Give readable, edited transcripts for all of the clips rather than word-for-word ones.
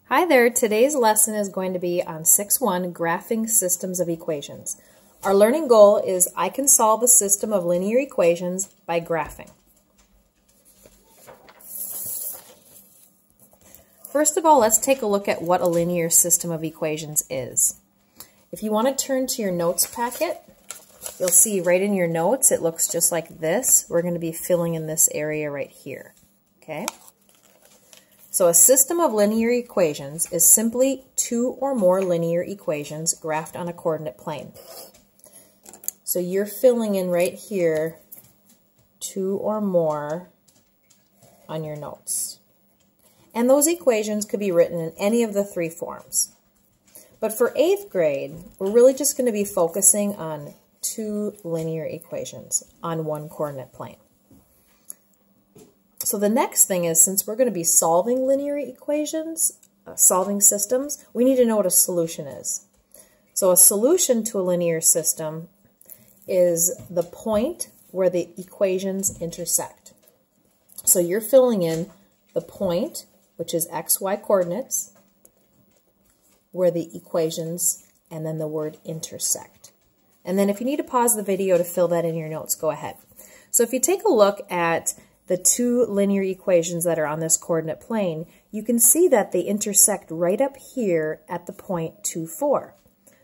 Hi there, today's lesson is going to be on 6.1, Graphing Systems of Equations. Our learning goal is I can solve a system of linear equations by graphing. First of all, let's take a look at what a linear system of equations is. If you want to turn to your notes packet, you'll see right in your notes it looks just like this. We're going to be filling in this area right here. Okay? So a system of linear equations is simply two or more linear equations graphed on a coordinate plane. So you're filling in right here two or more on your notes. And those equations could be written in any of the three forms. But for 8th grade, we're really just going to be focusing on two linear equations on one coordinate plane. So the next thing is, since we're going to be solving linear equations, solving systems, we need to know what a solution is. So a solution to a linear system is the point where the equations intersect. So you're filling in the point, which is xy coordinates, where the equations and then the word intersect. And then if you need to pause the video to fill that in your notes, go ahead. So if you take a look at the two linear equations that are on this coordinate plane, you can see that they intersect right up here at the point 2, 4.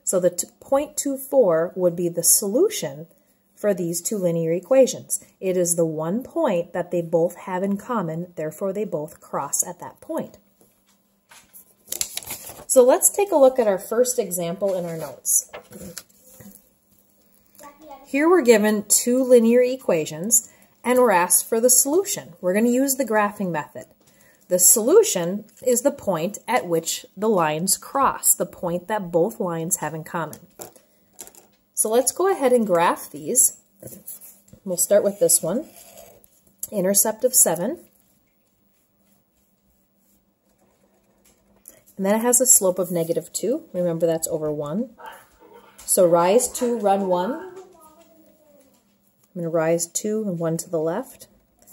So the point 2, 4 would be the solution for these two linear equations. It is the one point that they both have in common, therefore they both cross at that point. So let's take a look at our first example in our notes. Here we're given two linear equations, and we're asked for the solution. We're going to use the graphing method. The solution is the point at which the lines cross, the point that both lines have in common. So let's go ahead and graph these. We'll start with this one, intercept of 7. And then it has a slope of -2. Remember, that's over 1. So rise 2, run 1. I'm going to rise 2 and 1 to the left,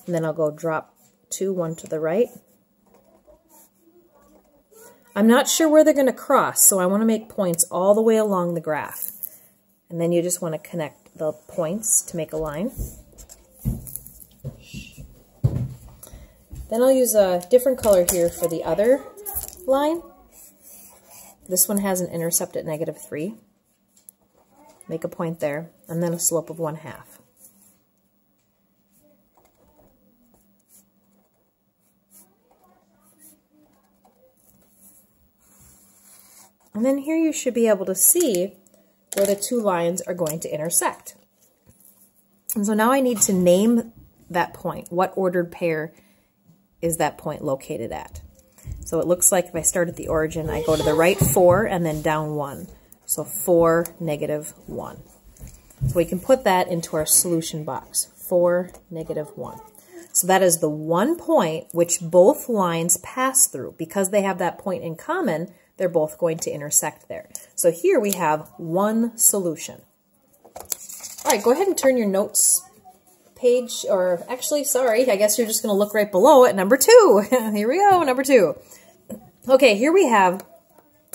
and then I'll go drop 2, 1 to the right. I'm not sure where they're going to cross, so I want to make points all the way along the graph. And then you just want to connect the points to make a line. Then I'll use a different color here for the other line. This one has an intercept at -3. Make a point there, and then a slope of 1/2. And then here you should be able to see where the two lines are going to intersect. And so now I need to name that point. What ordered pair is that point located at? So it looks like if I start at the origin, I go to the right 4 and then down 1. So 4, -1. So we can put that into our solution box, 4, -1. So that is the one point which both lines pass through. Because they have that point in common, they're both going to intersect there. So here we have one solution. All right, go ahead and turn your notes page, or actually, sorry, I guess you're just going to look right below at number 2. Here we go, number 2. Okay, here we have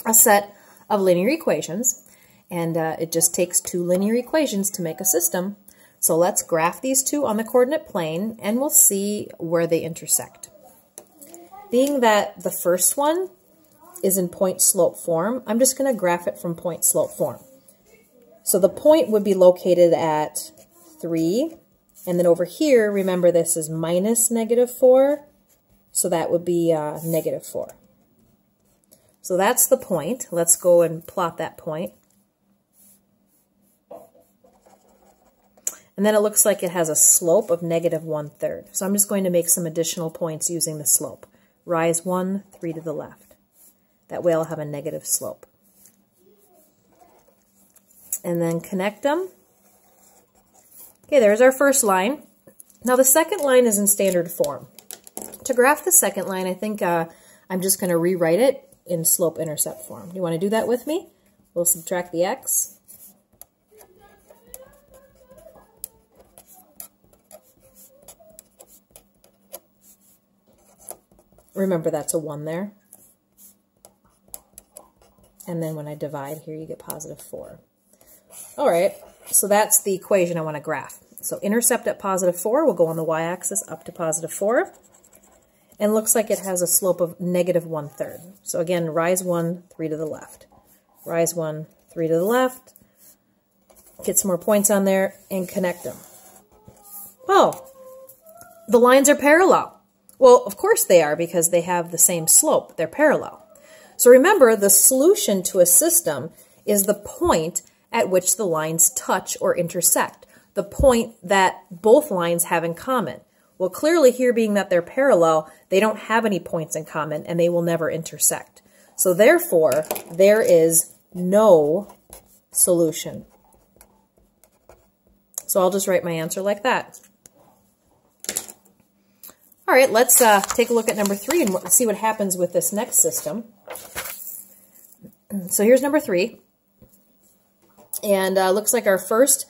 a set of linear equations, and it just takes two linear equations to make a system. So let's graph these two on the coordinate plane, and we'll see where they intersect. Being that the first one is in point-slope form, I'm just going to graph it from point-slope form. So the point would be located at 3, and then over here, remember this is minus -4, so that would be -4. So that's the point. Let's go and plot that point. And then it looks like it has a slope of -1/3. So I'm just going to make some additional points using the slope. Rise 1, 3 to the left. That way I'll have a negative slope. And then connect them. Okay, there's our first line. Now the second line is in standard form. To graph the second line, I think I'm just going to rewrite it in slope-intercept form. You want to do that with me? We'll subtract the x. Remember, that's a 1 there. And then when I divide here, you get positive 4. All right, so that's the equation I want to graph. So intercept at positive 4 will go on the y-axis up to positive 4. And looks like it has a slope of negative 1/3. So again, rise 1, 3 to the left. Rise 1, 3 to the left. Get some more points on there and connect them. Oh, the lines are parallel. Well, of course they are because they have the same slope. They're parallel. So remember, the solution to a system is the point at which the lines touch or intersect, the point that both lines have in common. Well, clearly here, being that they're parallel, they don't have any points in common and they will never intersect. So therefore, there is no solution. So I'll just write my answer like that. All right, let's take a look at number 3 and see what happens with this next system. So here's number 3. And looks like our first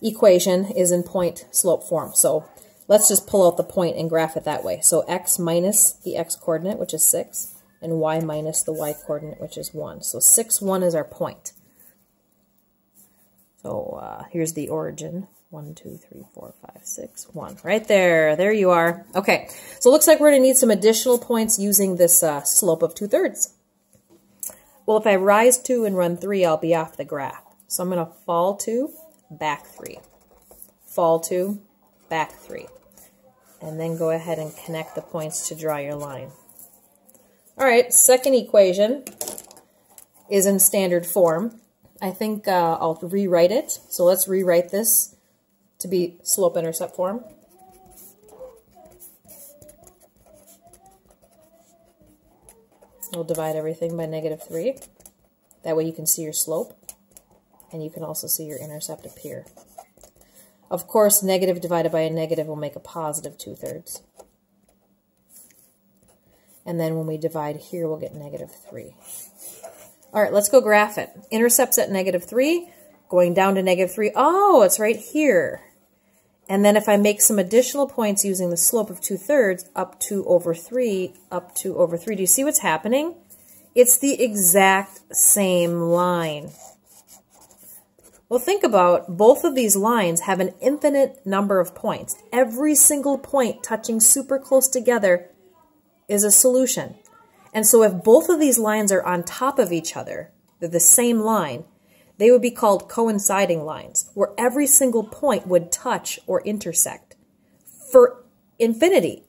equation is in point slope form. So let's just pull out the point and graph it that way. So x minus the x coordinate, which is 6, and y minus the y coordinate, which is 1. So 6, 1 is our point. So here's the origin. 1, 2, 3, 4, 5, 6, 1. Right there. There you are. Okay. So it looks like we're going to need some additional points using this slope of 2/3. Well, if I rise 2 and run 3, I'll be off the graph. So I'm going to fall 2, back 3. Fall 2, back 3. And then go ahead and connect the points to draw your line. All right. Second equation is in standard form. I think I'll rewrite it. So let's rewrite this to be slope-intercept form. We'll divide everything by negative 3. That way you can see your slope, and you can also see your intercept appear. Of course, negative divided by a negative will make a positive 2/3. And then when we divide here, we'll get negative 3. All right, let's go graph it. Intercepts at negative 3, going down to negative 3. Oh, it's right here. And then if I make some additional points using the slope of 2/3, up 2 over 3, up 2 over 3, do you see what's happening? It's the exact same line. Well, think about both of these lines have an infinite number of points. Every single point touching super close together is a solution. And so if both of these lines are on top of each other, they're the same line, they would be called coinciding lines, where every single point would touch or intersect for infinity,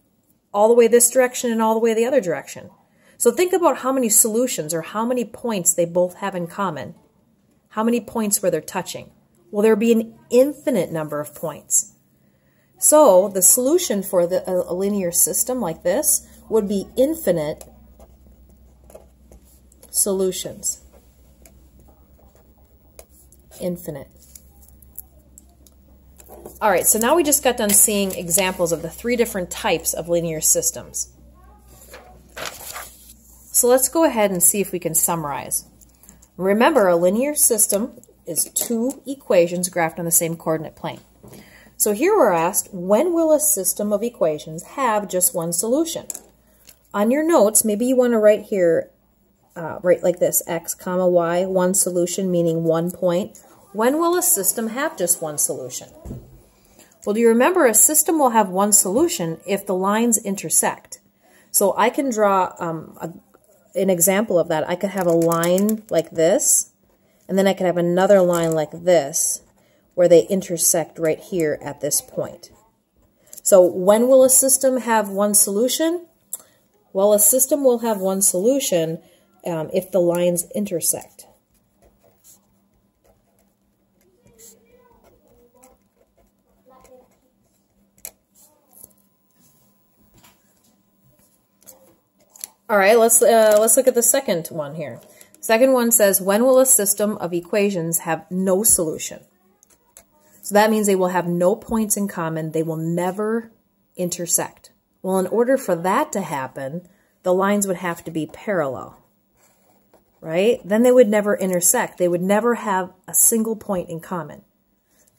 all the way this direction and all the way the other direction. So think about how many solutions or how many points they both have in common. How many points where they're touching? Well, there would be an infinite number of points. So the solution for a linear system like this would be infinite solutions. Infinite. All right, so now we just got done seeing examples of the 3 different types of linear systems. So let's go ahead and see if we can summarize. Remember, a linear system is 2 equations graphed on the same coordinate plane. So here we're asked, when will a system of equations have just one solution? On your notes, maybe you want to write here, write like this, x comma y, one solution, meaning 1 point. When will a system have just one solution? Well, do you remember a system will have one solution if the lines intersect? So I can draw an example of that. I could have a line like this, and then I could have another line like this, where they intersect right here at this point. So when will a system have one solution? Well, a system will have one solution if the lines intersect. All right, let's look at the second one here. Second one says, when will a system of equations have no solution? So that means they will have no points in common. They will never intersect. Well, in order for that to happen, the lines would have to be parallel, right? Then they would never intersect. They would never have a single point in common.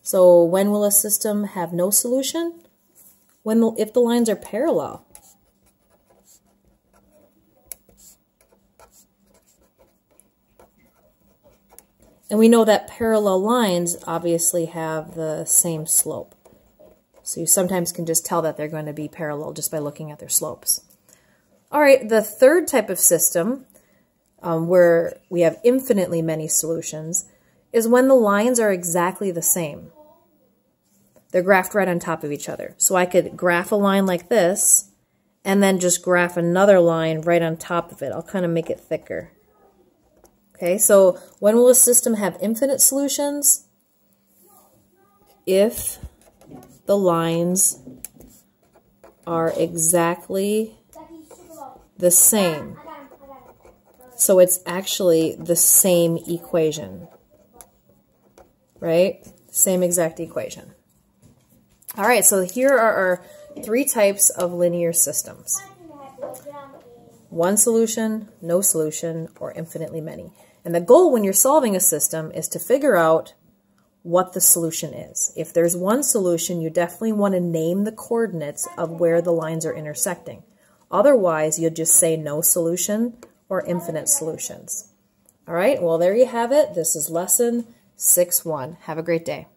So when will a system have no solution? If the lines are parallel. And we know that parallel lines obviously have the same slope. So you sometimes can just tell that they're going to be parallel just by looking at their slopes. All right, the third type of system, where we have infinitely many solutions, is when the lines are exactly the same. They're graphed right on top of each other. So I could graph a line like this, and then just graph another line right on top of it. I'll kind of make it thicker. Okay, so when will a system have infinite solutions? If the lines are exactly the same. So it's actually the same equation, right? Same exact equation. All right, so here are our three types of linear systems. One solution, no solution, or infinitely many. And the goal when you're solving a system is to figure out what the solution is. If there's one solution, you definitely want to name the coordinates of where the lines are intersecting. Otherwise, you'll just say no solution or infinite solutions. All right, well, there you have it. This is lesson 6-1. Have a great day.